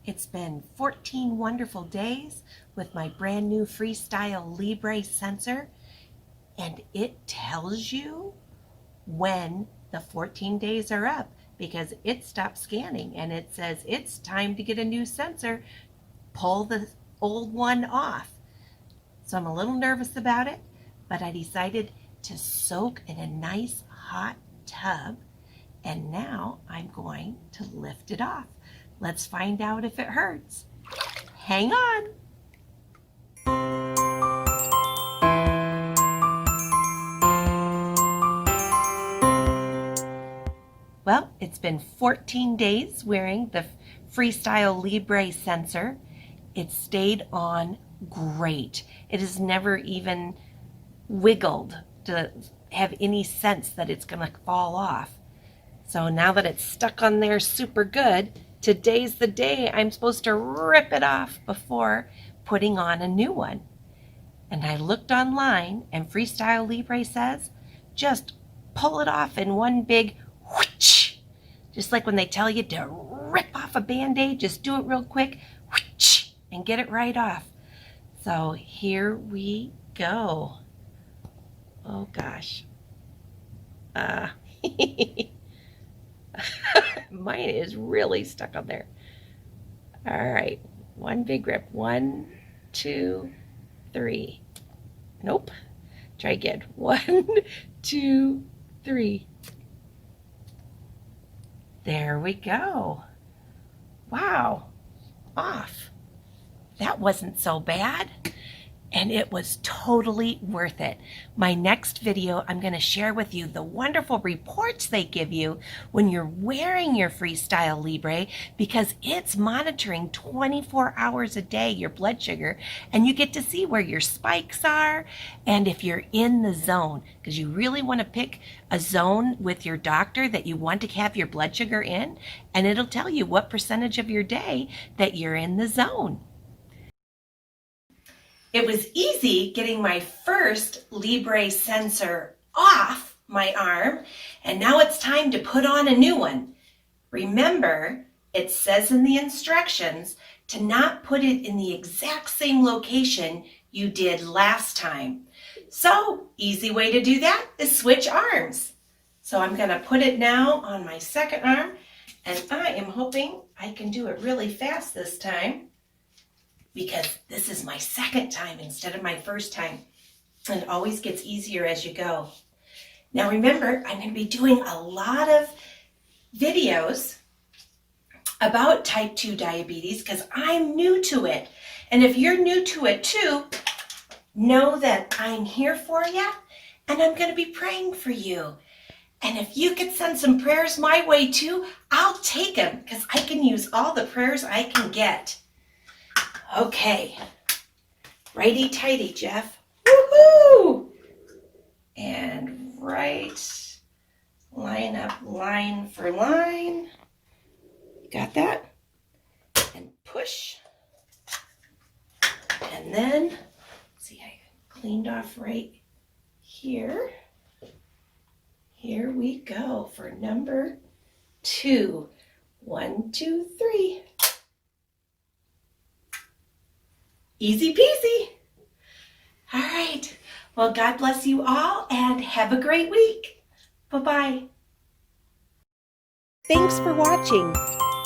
It's been 14 wonderful days with my brand new Freestyle Libre Sensor, and it tells you when the 14 days are up because it stopped scanning and it says it's time to get a new sensor. Pull the old one off. So I'm a little nervous about it, but I decided to soak in a nice hot tub, and now I'm going to lift it off. Let's find out if it hurts. Hang on. Well, it's been 14 days wearing the Freestyle Libre Sensor. It stayed on great. It has never even wiggled to have any sense that it's going to fall off. So now that it's stuck on there super good, today's the day I'm supposed to rip it off before putting on a new one. And I looked online, and Freestyle Libre says, just pull it off in one big whoosh. Just like when they tell you to rip off a Band-Aid, just do it real quick, whoosh, and get it right off. So here we go. Oh gosh. Mine is really stuck on there. All right, one big rip. 1, 2, 3. Nope. Try again. 1, 2, 3. There we go. Wow. Off. That wasn't so bad. And it was totally worth it. My next video, I'm going to share with you the wonderful reports they give you when you're wearing your Freestyle Libre, because it's monitoring 24 hours a day your blood sugar, and you get to see where your spikes are and if you're in the zone, because you really want to pick a zone with your doctor that you want to have your blood sugar in, and it'll tell you what percentage of your day that you're in the zone. It was easy getting my first Libre sensor off my arm, and now it's time to put on a new one. Remember, it says in the instructions to not put it in the exact same location you did last time. So, easy way to do that is switch arms. So I'm going to put it now on my second arm, and I am hoping I can do it really fast this time, because this is my second time instead of my first time. And it always gets easier as you go. Now remember, I'm going to be doing a lot of videos about type 2 diabetes because I'm new to it. And if you're new to it too, know that I'm here for you and I'm going to be praying for you. And if you could send some prayers my way too, I'll take them because I can use all the prayers I can get. Okay, righty tighty, Jeff. Woohoo! And right, line up line for line. Got that? And push. And then, see, I cleaned off right here. Here we go for number 2. 1, 2, 3. Easy peasy. All right. Well, God bless you all and have a great week. Bye-bye. Thanks for watching.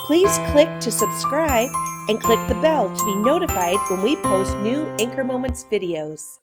Please click to subscribe and click the bell to be notified when we post new Anchor Moments videos.